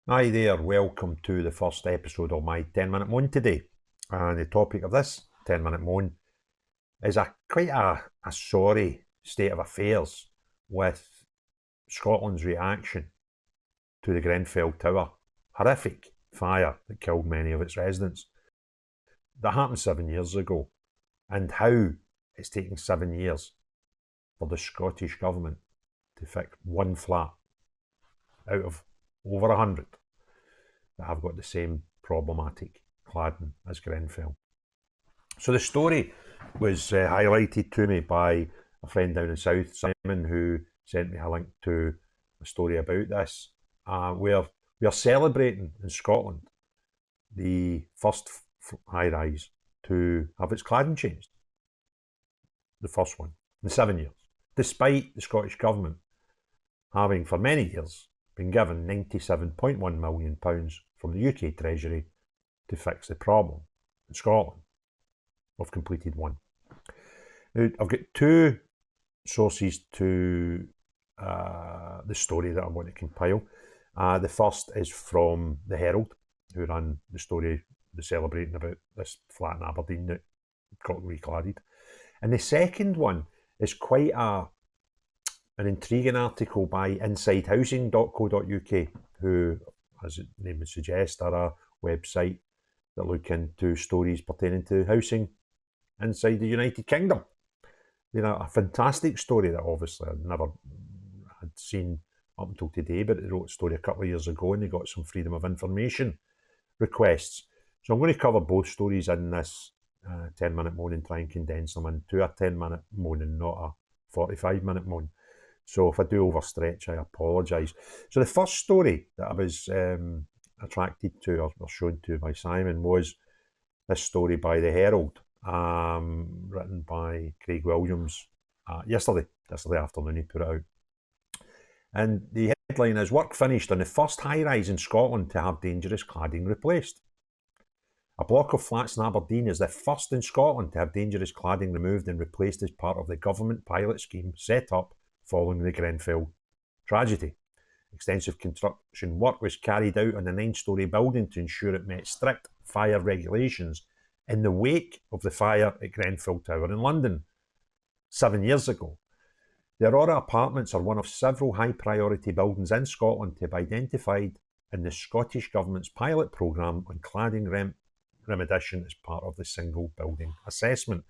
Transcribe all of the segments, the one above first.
Hi there, welcome to the first episode of my 10-minute moan today. And the topic of this 10-minute moan is quite a sorry state of affairs with Scotland's reaction to the Grenfell Tower horrific fire that killed many of its residents. That happened 7 years ago, and how it's taken 7 years for the Scottish Government to fix one flat out of over 100 that have got the same problematic cladding as Grenfell. So the story was highlighted to me by a friend down in South, Simon, who sent me a link to a story about this, where we are celebrating in Scotland the first high rise to have its cladding changed, the first one in 7 years, despite the Scottish Government having for many years been given £97.1 million from the UK Treasury to fix the problem. In Scotland, we've completed one. Now, I've got two sources to the story that I want to compile. The first is from the Herald, who ran the story, celebrating about this flat in Aberdeen that got recladded. And the second one is quite an intriguing article by insidehousing.co.uk, who, as the name would suggest, are a website that look into stories pertaining to housing inside the United Kingdom. They're a fantastic story that obviously I'd never had seen up until today, but they wrote a story a couple of years ago and they got some freedom of information requests. So I'm going to cover both stories in this 10-minute moan and try and condense them into a 10-minute moan and not a 45-minute moan. So if I do overstretch, I apologise. So the first story that I was attracted to or shown to by Simon was this story by the Herald, written by Craig Williams yesterday afternoon. He put it out. And the headline is, "Work finished on the first high-rise in Scotland to have dangerous cladding replaced." A block of flats in Aberdeen is the first in Scotland to have dangerous cladding removed and replaced as part of the government pilot scheme set up following the Grenfell tragedy. Extensive construction work was carried out on the 9-storey building to ensure it met strict fire regulations in the wake of the fire at Grenfell Tower in London 7 years ago. The Aurora Apartments are one of several high-priority buildings in Scotland to be identified in the Scottish Government's pilot programme on cladding remediation as part of the single building assessment.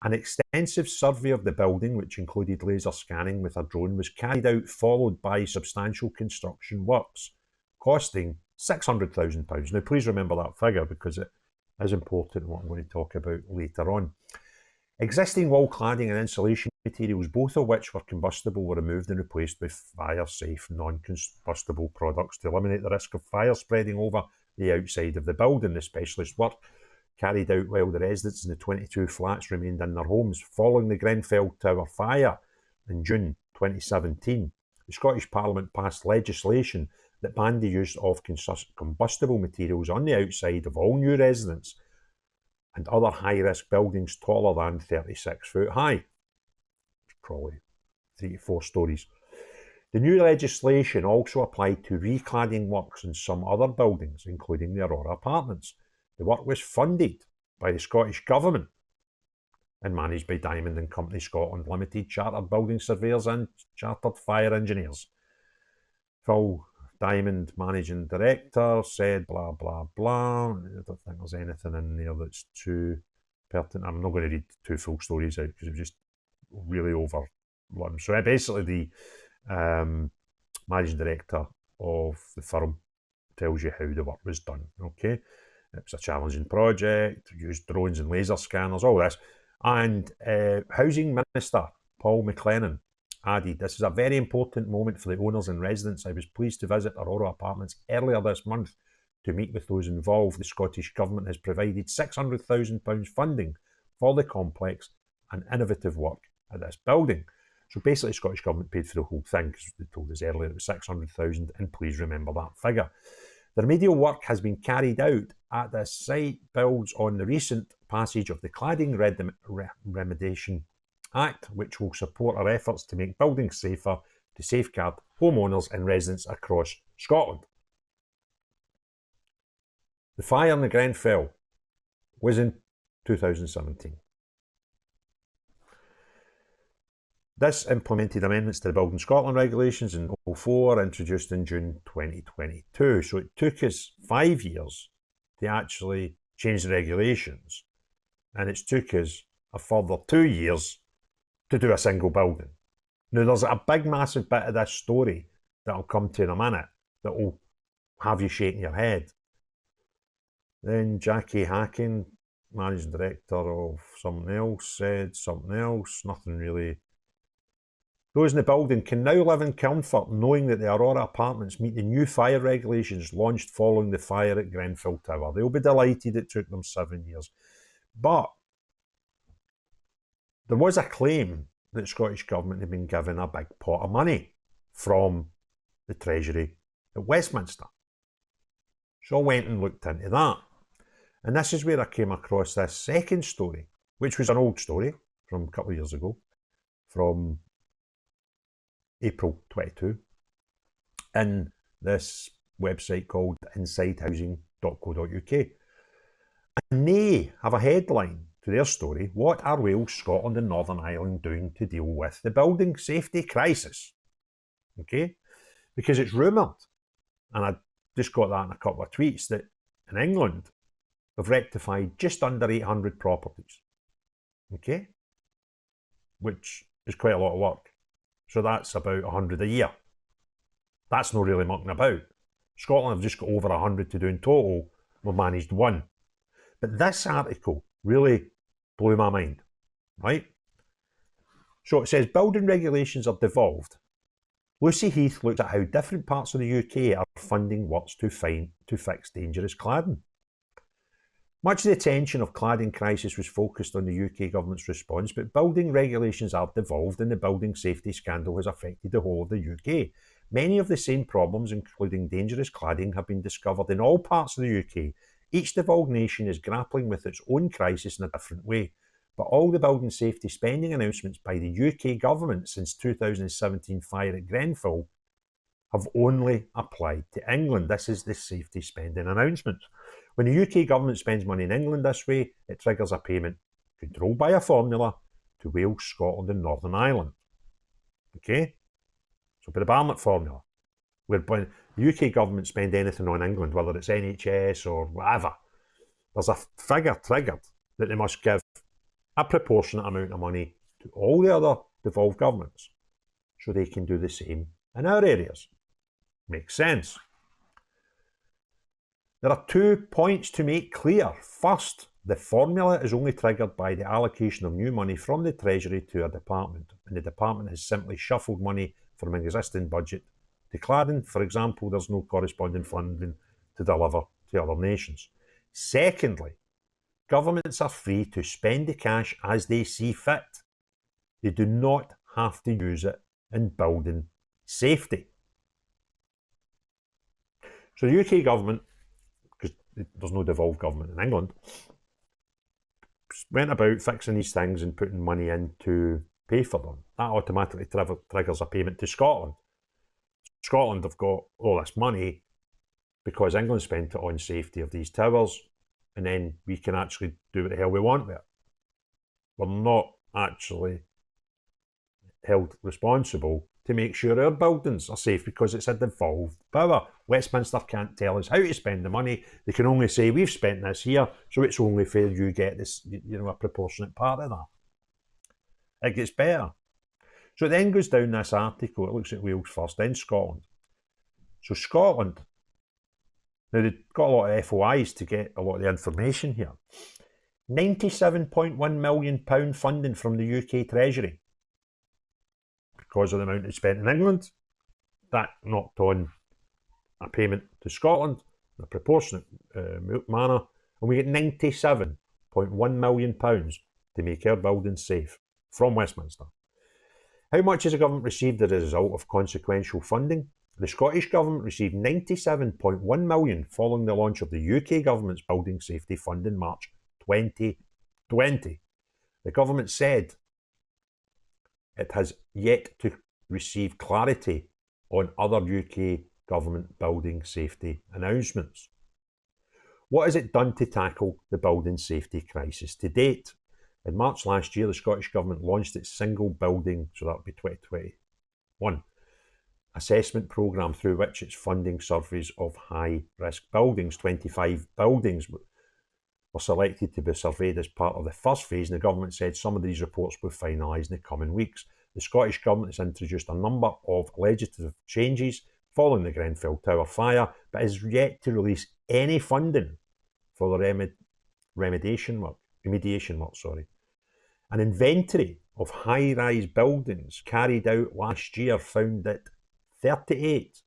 An extensive survey of the building, which included laser scanning with a drone, was carried out, followed by substantial construction works, costing £600,000. Now, please remember that figure because it is important, what I'm going to talk about later on. Existing wall cladding and insulation materials, both of which were combustible, were removed and replaced with fire-safe, non-combustible products to eliminate the risk of fire spreading over the outside of the building. The specialist work carried out while the residents in the 22 flats remained in their homes. Following the Grenfell Tower fire in June 2017, the Scottish Parliament passed legislation that banned the use of combustible materials on the outside of all new residents and other high-risk buildings taller than 36 foot high. Probably 3 to 4 stories. The new legislation also applied to recladding works in some other buildings, including the Aurora Apartments. The work was funded by the Scottish Government and managed by Diamond and Company Scotland Limited, chartered building surveyors and chartered fire engineers. Phil Diamond, managing director, said blah, blah, blah. I don't think there's anything in there that's too pertinent. I'm not going to read 2 full stories out because it was just really overrun. So basically the managing director of the firm tells you how the work was done. Okay, it was a challenging project, used drones and laser scanners, all this. And Housing Minister Paul McLennan added, "This is a very important moment for the owners and residents. I was pleased to visit Aurora Apartments earlier this month to meet with those involved. The Scottish Government has provided £600,000 funding for the complex and innovative work at this building." So basically, the Scottish Government paid for the whole thing, because they told us earlier it was 600,000, and please remember that figure. The remedial work has been carried out at this site, builds on the recent passage of the Cladding Remediation Act, which will support our efforts to make buildings safer to safeguard homeowners and residents across Scotland. The fire in the Grenfell was in 2017. This implemented amendments to the Building Scotland regulations in 2004, introduced in June 2022. So it took us 5 years to actually change the regulations, and it's took us a further 2 years to do a single building. Now, there's a big, massive bit of this story that I'll come to in a minute that will have you shaking your head. Then Jackie Hacking, managing director of something else, said something else, nothing really. Those in the building can now live in comfort knowing that the Aurora apartments meet the new fire regulations launched following the fire at Grenfell Tower. They'll be delighted it took them 7 years. But there was a claim that the Scottish Government had been given a big pot of money from the Treasury at Westminster. So I went and looked into that. And this is where I came across this second story, which was an old story from a couple of years ago, from April 22, in this website called insidehousing.co.uk. And they have a headline to their story: what are Wales, Scotland and Northern Ireland doing to deal with the building safety crisis? Okay, because it's rumoured, and I just got that in a couple of tweets, that in England they've rectified just under 800 properties. Okay, which is quite a lot of work. So that's about 100 a year. That's not really mucking about. Scotland have just got over 100 to do in total. We've managed one. But this article really blew my mind, right? So it says building regulations are devolved. Lucy Heath looks at how different parts of the UK are funding works to fix dangerous cladding. Much of the attention of cladding crisis was focused on the UK government's response, but building regulations are devolved and the building safety scandal has affected the whole of the UK. Many of the same problems, including dangerous cladding, have been discovered in all parts of the UK. Each devolved nation is grappling with its own crisis in a different way, but all the building safety spending announcements by the UK government since 2017 fire at Grenfell have only applied to England. This is the safety spending announcements. When the UK government spends money in England this way, it triggers a payment controlled by a formula to Wales, Scotland and Northern Ireland. Okay? So by the Barnett formula, where when the UK government spend anything on England, whether it's NHS or whatever, there's a figure triggered that they must give a proportionate amount of money to all the other devolved governments so they can do the same in our areas. Makes sense. There are 2 points to make clear. First, the formula is only triggered by the allocation of new money from the Treasury to a department, and the department has simply shuffled money from an existing budget to cladding. For example, there's no corresponding funding to deliver to other nations. Secondly, governments are free to spend the cash as they see fit. They do not have to use it in building safety. So the UK government, because there's no devolved government in England, went about fixing these things and putting money in to pay for them. That automatically triggers a payment to Scotland. Scotland have got all this money because England spent it on safety of these towers, and then we can actually do what the hell we want with it. We're not actually held responsible to make sure our buildings are safe because it's a devolved power. Westminster can't tell us how to spend the money. They can only say, we've spent this here, so it's only fair you get this, a proportionate part of that. It gets better. So it then goes down this article. It looks at Wales first, then Scotland. So Scotland, now they've got a lot of FOIs to get a lot of the information here. £97.1 million funding from the UK Treasury. Because of the amount they spent in England, that knocked on a payment to Scotland in a proportionate manner, and we get £97.1 million to make our buildings safe from Westminster. How much has the government received as a result of consequential funding? The Scottish Government received £97.1 million following the launch of the UK Government's Building Safety Fund in March 2020. The government said it has yet to receive clarity on other UK government building safety announcements. What has it done to tackle the building safety crisis to date? In March last year, the Scottish Government launched its single building, so that would be 2021, assessment programme through which it's funding surveys of high-risk buildings. 25 buildings were selected to be surveyed as part of the first phase, and the government said some of these reports will be finalised in the coming weeks. The Scottish Government has introduced a number of legislative changes following the Grenfell Tower fire, but has yet to release any funding for the remediation work. An inventory of high-rise buildings carried out last year found that 38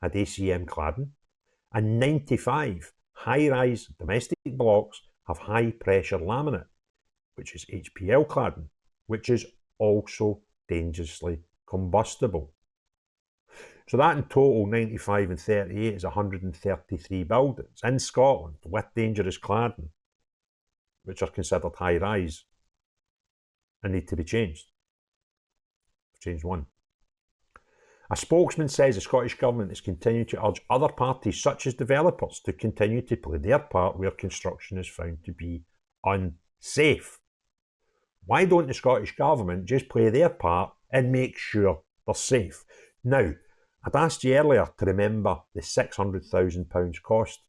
had ACM cladding and 95 high-rise domestic blocks have high-pressure laminate, which is HPL cladding, which is also dangerously combustible. So that in total, 95 and 38 is 133 buildings in Scotland with dangerous cladding, which are considered high-rise and need to be changed. I've changed one. A spokesman says the Scottish Government is continuing to urge other parties, such as developers, to continue to play their part where construction is found to be unsafe. Why don't the Scottish Government just play their part and make sure they're safe? Now, I'd asked you earlier to remember the £600,000 cost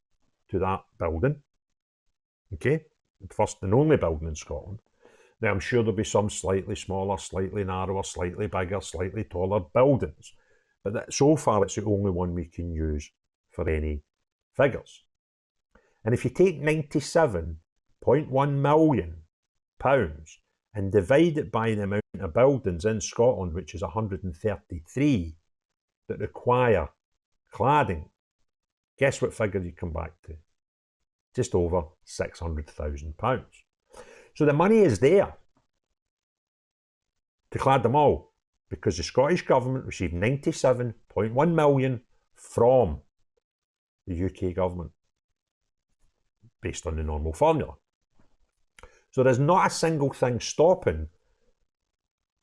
to that building. Okay? The first and only building in Scotland. Now, I'm sure there'll be some slightly smaller, slightly narrower, slightly bigger, slightly taller buildings. But so far, it's the only one we can use for any figures. And if you take £97.1 million and divide it by the amount of buildings in Scotland, which is 133, that require cladding, guess what figure you come back to? Just over £600,000. So the money is there to clad them all, because the Scottish Government received £97.1 million from the UK Government, based on the normal formula. So there's not a single thing stopping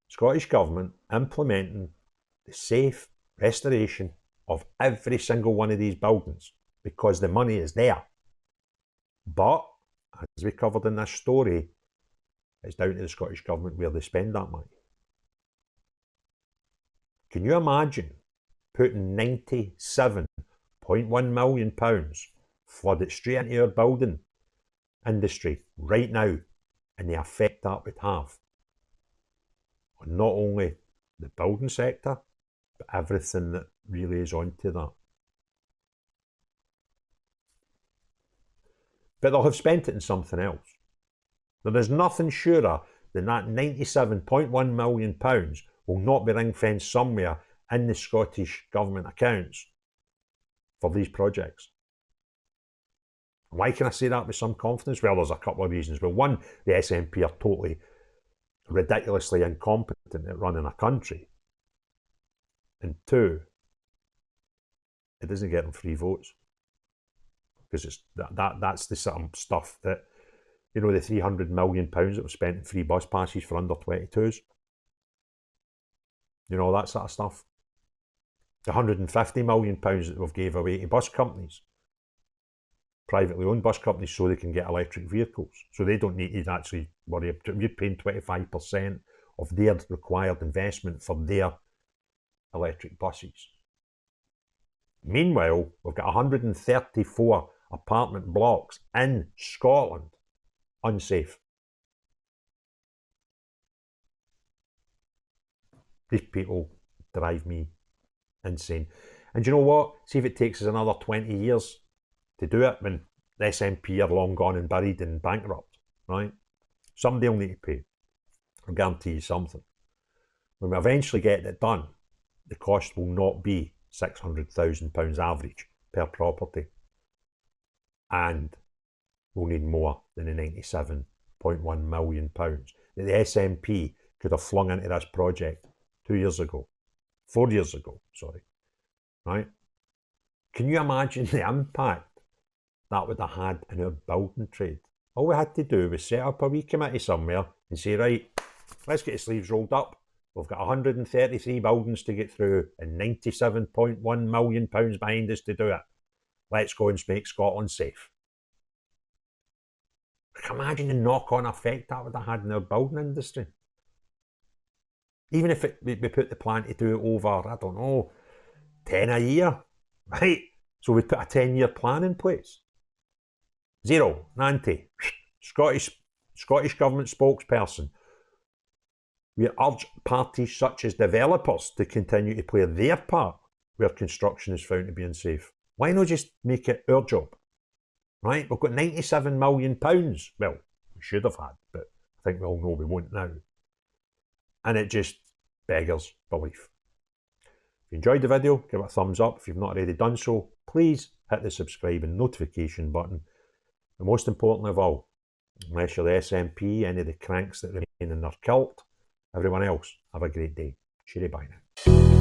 Scottish Government implementing the safe restoration of every single one of these buildings, because the money is there. But, as we covered in this story, it's down to the Scottish Government where they spend that money. Can you imagine putting £97.1 million flooded straight into your building industry right now, and the effect that would have on not only the building sector, but everything that relays onto that? But they'll have spent it in something else. There is nothing surer than that £97.1 million will not be ring-fenced somewhere in the Scottish Government accounts for these projects. Why can I say that with some confidence? Well, there's a couple of reasons. Well, one, the SNP are totally ridiculously incompetent at running a country. And two, it doesn't get them free votes. Because it's that's the sort of stuff that, you know, the £300 million that was spent in free bus passes for under 22s. You know, that sort of stuff. The £150 million that we've gave away to bus companies, privately owned bus companies, so they can get electric vehicles. So they don't need to actually worry about, you're paying 25% of their required investment for their electric buses. Meanwhile, we've got 134 apartment blocks in Scotland unsafe. These people drive me insane. And you know what? See if it takes us another 20 years to do it when the SNP are long gone and buried and bankrupt, right? Somebody will need to pay. I'll guarantee you something. When we eventually get it done, the cost will not be £600,000 average per property. And we'll need more than the £97.1 million that the SNP could have flung into this project 4 years ago, right? Can you imagine the impact that would have had in our building trade? All we had to do was set up a wee committee somewhere and say, right, let's get the sleeves rolled up. We've got 133 buildings to get through and £97.1 million behind us to do it. Let's go and make Scotland safe. Can you imagine the knock-on effect that would have had in our building industry? Even if we put the plan to do it over, I don't know, 10 a year, right? So we put a 10-year plan in place. Zero, Nanti, Scottish Government spokesperson. We urge parties such as developers to continue to play their part where construction is found to be unsafe. Why not just make it our job? Right? We've got £97 million. Well, we should have had, but I think we all know we won't now. And it just beggars belief. If you enjoyed the video, give it a thumbs up. If you've not already done so, please hit the subscribe and notification button. And most importantly of all, unless you're the SNP, any of the cranks that remain in their cult, everyone else, have a great day. Cheery bye now.